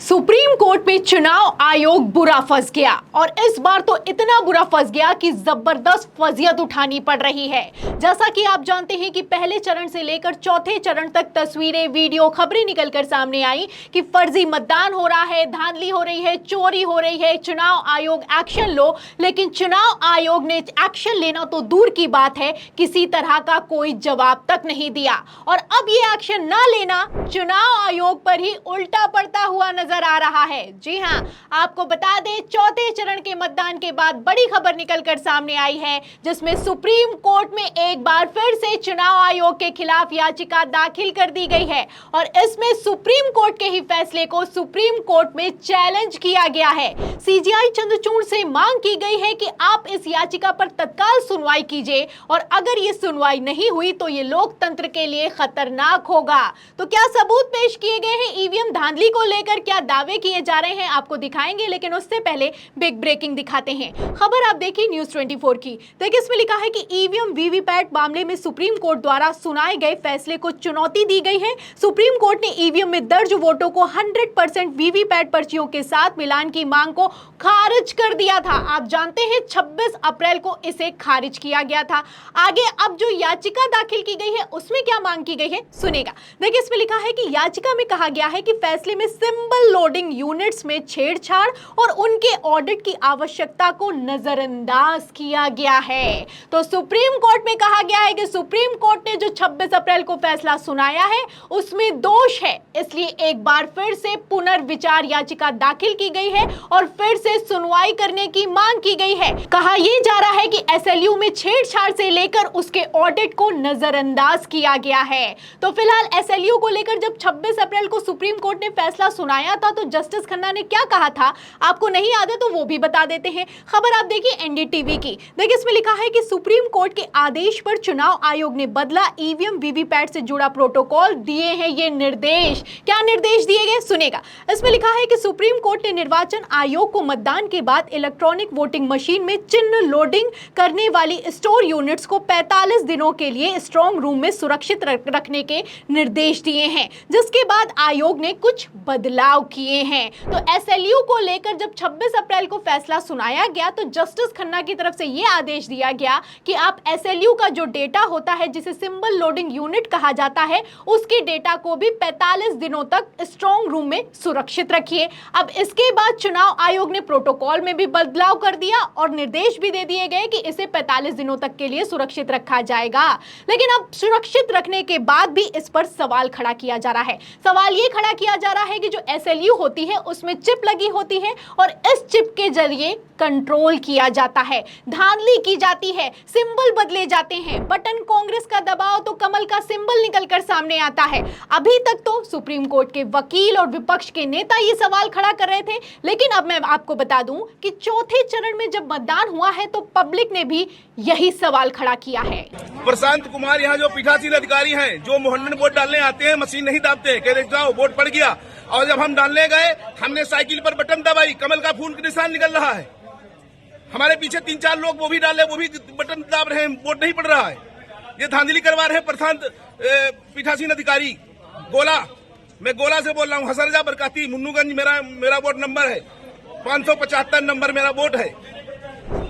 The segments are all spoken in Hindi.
सुप्रीम कोर्ट में चुनाव आयोग बुरा फंस गया और इस बार तो इतना बुरा फंस गया कि जबरदस्त फजीयत उठानी पड़ रही है। जैसा कि आप जानते हैं कि पहले चरण से लेकर चौथे चरण तक तस्वीरें, वीडियो, खबरें निकलकर सामने आई कि फर्जी मतदान हो रहा है, धांधली हो रही है, चोरी हो रही है, चुनाव आयोग एक्शन लो। लेकिन चुनाव आयोग ने एक्शन लेना तो दूर की बात है, किसी तरह का कोई जवाब तक नहीं दिया और अब ये एक्शन ना लेना चुनाव आयोग पर ही उल्टा पड़ता हुआ नजर आ रहा है। जी हां, आपको बता दें, चौथे चरण के मतदान के बाद बड़ी खबर निकलकर सामने आई है, जिसमें सुप्रीम कोर्ट में एक बार फिर से चुनाव आयोग के खिलाफ याचिका दाखिल कर दी गई है और इसमें सुप्रीम कोर्ट के ही फैसले को सुप्रीम कोर्ट में चैलेंज किया गया है। सीजेआई चंद्रचूड़ से मांग की गई है कि आप इस याचिका पर तत्काल सुनवाई कीजिए और अगर ये सुनवाई नहीं हुई तो ये लोकतंत्र के लिए खतरनाक होगा। तो क्या सबूत पेश किए गए हैं ईवीएम धांधली को लेकर, क्या दावे किए जा रहे हैं, आपको दिखाएंगे। लेकिन उससे पहले बिग ब्रेकिंग दिखाते हैं। खबर आप देखिए न्यूज़ 24 की। देखिए, इसमें लिखा है कि ईवीएम वीवीपैट मामले में सुप्रीम कोर्ट द्वारा सुनाए गए फैसले को चुनौती दी गई है। सुप्रीम कोर्ट ने ईवीएम में दर्ज वोटों को 100% वीवीपैट पर्चियों के साथ मिलान की मांग को खारिज कर दिया था। आप जानते हैं 26 अप्रैल को इसे खारिज किया गया था। आगे अब जो याचिका दाखिल की गई है उसमें क्या मांग की गई है, सुनेगा। देखिए, इसमें लिखा है कि याचिका में कहा गया है कि फैसले में सिंबल लोडिंग यूनिट्स में छेड़छाड़ और उनके ऑडिट की आवश्यकता को नजरअंदाज किया गया है। तो सुप्रीम कोर्ट में कहा गया है कि सुप्रीम कोर्ट ने जो 26 अप्रैल को फैसला सुनाया है उसमें दोष है, इसलिए एक बार फिर से पुनर्विचार याचिका दाखिल की गई है और फिर से सुनवाई करने की मांग की गई है। कहा यह जा रहा है कि एसएलयू में छेड़छाड़ से लेकर उसके ऑडिट को नजरअंदाज किया गया है। तो फिलहाल एसएलयू को लेकर जब 26 अप्रैल को सुप्रीम कोर्ट ने फैसला सुनाया था तो जस्टिस खन्ना ने क्या कहा था, आपको नहीं याद है तो वो भी बता देते हैं। खबर आप देखिए एनडीटीवी की। देखिए, इसमें लिखा है कि सुप्रीम कोर्ट के आदेश पर चुनाव आयोग ने बदला ईवीएम वीवीपैट से जुड़ा प्रोटोकॉल, दिए हैं ये निर्देश। क्या निर्देश दिए गए, सुनेगा। इसमें लिखा है कि सुप्रीम कोर्ट ने निर्वाचन आयोग को मतदान के बाद इलेक्ट्रॉनिक वोटिंग मशीन में चिन्ह लोडिंग करने वाली स्टोर यूनिट्स को 45 दिनों के लिए स्ट्रांग रूम में सुरक्षित रखने के निर्देश दिए हैं, जिसके बाद आयोग ने कुछ बदलाव किए हैं। तो एसएलयू को लेकर जब 26 अप्रैल को फैसला सुनाया गया तो जस्टिस खन्ना की तरफ से यह आदेश दिया गया कि आप एसएलयू का जो डेटा होता है, जिसे सिंबल लोडिंग यूनिट कहा जाता है, उसके डेटा को भी 45 दिनों तक स्ट्रांग रूम में सुरक्षित रखिए। अब इसके बाद चुनाव आयोग ने प्रोटोकॉल में भी बदलाव कर दिया और निर्देश भी दे दिए गए कि इसे 45 दिनों तक के लिए सुरक्षित रखा जाएगा। लेकिन अब सुरक्षित रखने के बाद भी इस पर सवाल खड़ा किया जा रहा है। सवाल ये खड़ा किया जा रहा है कि जो एसएलयू होती है उसमें चिप लगी होती है और इस चिप के जरिए कंट्रोल किया जाता है, धांधली की जाती है, सिंबल बदले जाते हैं, बटन कांग्रेस का दबाव तो कमल का सिंबल निकलकर सामने आता है। अभी तक तो सुप्रीम कोर्ट के वकील और विपक्ष के नेता ये सवाल खड़ा कर रहे थे, लेकिन अब मैं आपको बता दूं कि चौथे चरण में जब मतदान हुआ है तो पब्लिक ने भी यही सवाल खड़ा किया है। प्रशांत कुमार यहाँ जो पीठासीन अधिकारी हैं, जो मोहल्ले में वोट डालने आते हैं, मशीन नहीं दाबते, कह देते जाओ वोट पड़ गया। और जब हम डालने गए, हमने साइकिल पर बटन दबाई, कमल का फूल का निशान निकल रहा है। हमारे पीछे 3-4 लोग वो भी डाले, वो भी बटन दाब रहे हैं, वोट नहीं पड़ रहा है। ये धांधली करवा रहे हैं प्रशांत पीठासीन अधिकारी गोला। मैं गोला से बोल रहा हूँ, हसरजा बरकाती, मुन्नूगंज मेरा वोट नंबर है, 575 नंबर मेरा वोट है।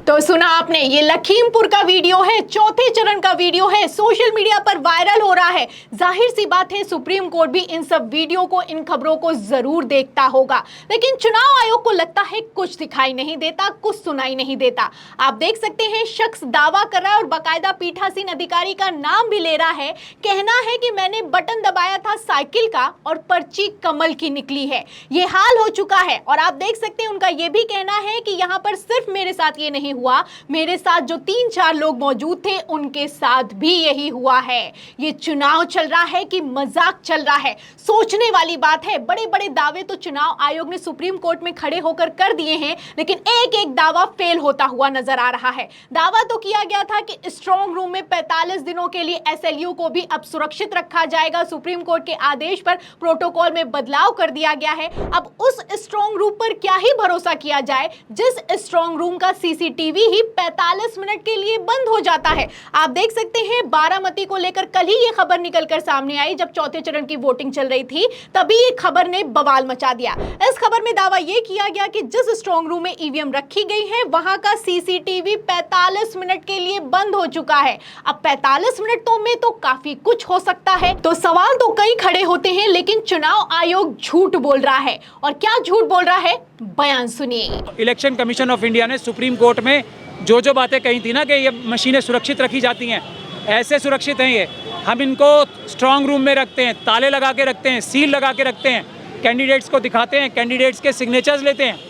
तो सुना आपने, ये लखीमपुर का वीडियो है, चौथे चरण का वीडियो है, सोशल मीडिया पर वायरल हो रहा है। जाहिर सी बात है सुप्रीम कोर्ट भी इन सब वीडियो को, इन खबरों को जरूर देखता होगा, लेकिन चुनाव आयोग को लगता है कुछ दिखाई नहीं देता, कुछ सुनाई नहीं देता। आप देख सकते हैं शख्स दावा कर रहा है और बाकायदा पीठासीन अधिकारी का नाम भी ले रहा है। कहना है कि मैंने बटन दबाया था साइकिल का और पर्ची कमल की निकली है, ये हाल हो चुका है। और आप देख सकते हैं उनका यह भी कहना है कि यहाँ पर सिर्फ मेरे साथ ये नहीं हुआ, मेरे साथ जो 3-4 लोग मौजूद थे उनके साथ भी यही हुआ है। ये चुनाव चल रहा है कि मजाक चल रहा है, सोचने वाली बात है। बड़े बड़े दावे तो चुनाव आयोग ने सुप्रीम कोर्ट में खड़े होकर कर दिए हैं, लेकिन एक एक दावा फेल होता हुआ नजर आ रहा है। दावा तो किया गया था कि स्ट्रांग रूम में 45 दिनों के लिए एसएलयू को भी अब सुरक्षित रखा जाएगा, सुप्रीम कोर्ट के आदेश पर प्रोटोकॉल में बदलाव कर दिया गया है। अब उस स्ट्रांग रूम पर क्या ही भरोसा किया जाए जिस स्ट्रांग रूम का सीसीटीवी टीवी ही 45 मिनट के लिए बंद हो जाता है। आप देख सकते हैं बारामती को लेकर कल ही ये खबर निकलकर सामने आई, जब चौथे चरण की वोटिंग चल रही थी, तभी ये खबर ने बवाल मचा दिया। इस खबर में दावा यह किया गया कि जिस स्ट्रांग रूम में ईवीएम रखी गई है वहां का सीसीटीवी 45 मिनट के लिए बंद हो चुका है। अब 45 मिनट में तो काफी कुछ हो सकता है। तो सवाल तो कई खड़े होते हैं, लेकिन चुनाव आयोग झूठ बोल रहा है। और क्या झूठ बोल रहा है, बयान सुनिए। इलेक्शन कमीशन ऑफ इंडिया ने सुप्रीम कोर्ट में जो बातें कही थी ना कि ये मशीनें सुरक्षित रखी जाती हैं, ऐसे सुरक्षित हैं ये। हम इनको स्ट्रांग रूम में रखते हैं, ताले लगा के रखते हैं, सील लगा के रखते हैं, कैंडिडेट्स को दिखाते हैं, कैंडिडेट्स के सिग्नेचर्स लेते हैं।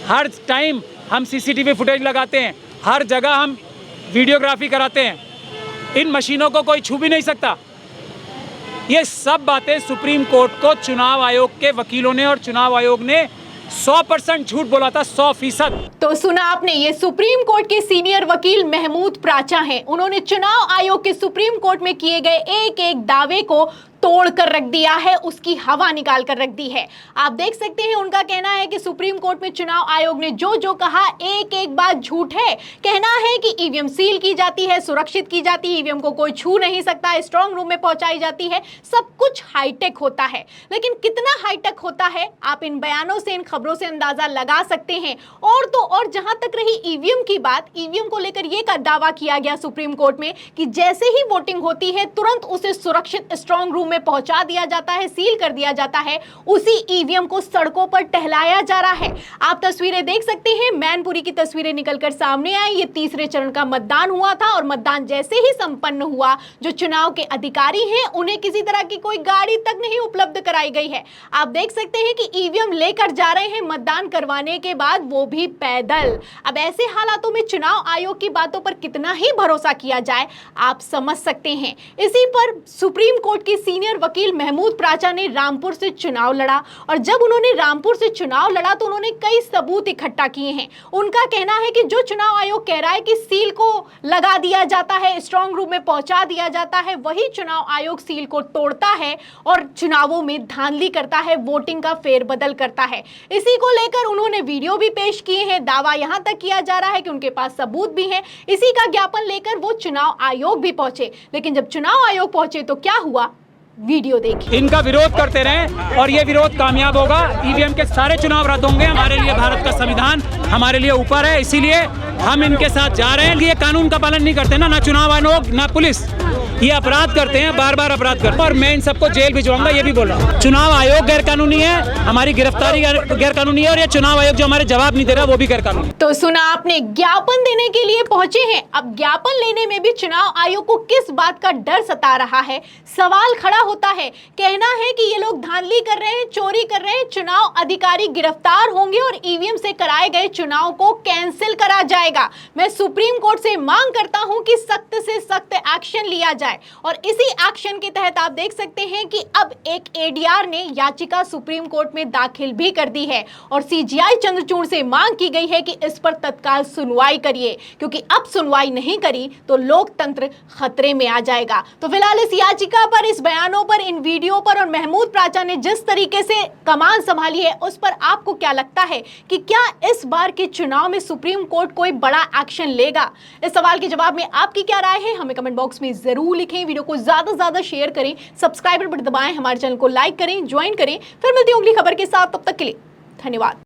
हर टाइम हम सीसीटीवी फुटेज लगाते हैं, हर जगह हम वीडियोग्राफी कराते हैं। इन मशीनों को कोई छू भी नहीं सकता। ये सब बातें सुप्रीम कोर्ट को चुनाव आयोग के वकीलों ने और चुनाव आयोग ने 100% झूठ बोला था, 100%। तो सुना आपने, ये सुप्रीम कोर्ट के सीनियर वकील महमूद प्राचा हैं। उन्होंने चुनाव आयोग के सुप्रीम कोर्ट में किए गए एक एक दावे को तोड़ कर रख दिया है, उसकी हवा निकाल कर रख दी है। आप देख सकते हैं, उनका कहना है कि सुप्रीम कोर्ट में चुनाव आयोग ने जो कहा एक एक बात झूठ है। कहना है कि ईवीएम सील की जाती है, सुरक्षित की जाती है, ईवीएम को कोई छू नहीं सकता, स्ट्रांग रूम में पहुंचाई जाती है, सब कुछ हाईटेक होता है। लेकिन कितना हाईटेक होता है, आप इन बयानों से, इन खबरों से अंदाजा लगा सकते हैं। और तो और जहां तक रही ईवीएम की बात, ईवीएम को लेकर यह दावा किया गया सुप्रीम कोर्ट में कि जैसे ही वोटिंग होती है तुरंत उसे सुरक्षित स्ट्रांग रूम में पहुंचा दिया जाता है, सील कर दिया जाता है। उसी ईवीएम को सड़कों पर टहलाया जा रहा है। आप तस्वीरें देख सकते हैं, मैनपुरी की तस्वीरें निकलकर सामने आई। ये तीसरे चरण का मतदान हुआ था और मतदान जैसे ही संपन्न हुआ, जो चुनाव के अधिकारी हैं उन्हें किसी तरह की कोई गाड़ी तक नहीं उपलब्ध कराई गई है। आप देख सकते हैं कि ईवीएम लेकर जा रहे हैं मतदान करवाने के बाद, वो भी पैदल। अब ऐसे हालातों में चुनाव आयोग की बातों पर कितना ही भरोसा किया जाए, आप समझ सकते हैं। इसी पर सुप्रीम कोर्ट के सीनियर वकील महमूद प्राचा ने रामपुर से चुनाव लड़ा, और जब उन्होंने रामपुर से चुनाव लड़ा तो उन्होंने कई सबूत इकट्ठा किए हैं। उनका कहना है कि जो चुनाव आयोग कह रहा है कि सील को लगा दिया जाता है, स्ट्रांग रूम में पहुंचा दिया जाता है, वही चुनाव आयोग सील को तोड़ता है और चुनावों में धांधली करता है, वोटिंग का फेरबदल करता है। इसी को लेकर उन्होंने वीडियो भी पेश किए हैं। दावा यहां तक किया जा रहा है कि उनके पास सबूत भी हैं। इसी का ज्ञापन लेकर वो चुनाव आयोग भी पहुंचे। लेकिन जब चुनाव आयोग पहुंचे तो क्या हुआ, वीडियो देखिए। इनका विरोध करते रहें और ये विरोध कामयाब होगा। ईवीएम के सारे चुनाव रद्द होंगे। हमारे लिए भारत का संविधान हमारे लिए ऊपर है, इसीलिए हम इनके साथ जा रहे हैं। ये कानून का पालन नहीं करते ना चुनाव आयोग ना पुलिस, ये अपराध करते हैं, बार बार अपराध करते हैं, और मैं इन सबको जेल भिजवाऊंगा, ये भी बोल रहा हूँ। चुनाव आयोग गैर कानूनी है, हमारी गिरफ्तारी गैर कानूनी है, और ये चुनाव आयोग जो हमारे जवाब नहीं दे रहा वो भी गैर कानूनी। तो सुना आपने, ज्ञापन देने के लिए पहुंचे हैं। अब ज्ञापन लेने में भी चुनाव आयोग को किस बात का डर सता रहा है, सवाल खड़ा होता है। कहना है कि ये लोग धांधली कर रहे हैं, चोरी कर रहे हैं, चुनाव अधिकारी गिरफ्तार होंगे और ईवीएम से कराए गए चुनाव को कैंसिल करा जाएगा। मैं सुप्रीम कोर्ट से मांग करता हूं कि सख्त से सख्त एक्शन लिया जाए। और इसी एक्शन के तहत आप देख सकते हैं कि अब एक एडीआर ने याचिका सुप्रीम कोर्ट में दाखिल भी कर दी है और सीजीआई चंद्रचूड़ से मांग की गई है कि इस पर तत्काल सुनवाई करिए, क्योंकि अब सुनवाई नहीं करी तो लोकतंत्र खतरे में आ जाएगा। तो फिलहाल इस याचिका पर, इस बयानों पर, इन वीडियो पर और महमूद प्राचा ने जिस तरीके से कमान संभाली है, उस पर आपको क्या लगता है कि क्या इस बार के चुनाव में सुप्रीम कोर्ट कोई बड़ा एक्शन लेगा? इस सवाल के जवाब में आपकी क्या राय है, हमें कमेंट बॉक्स में जरूर लिखें। वीडियो को ज्यादा से ज्यादा शेयर करें, सब्सक्राइब बटन दबाएं, हमारे चैनल को लाइक करें, ज्वाइन करें। फिर मिलती है अगली खबर के साथ, तब तक के लिए धन्यवाद।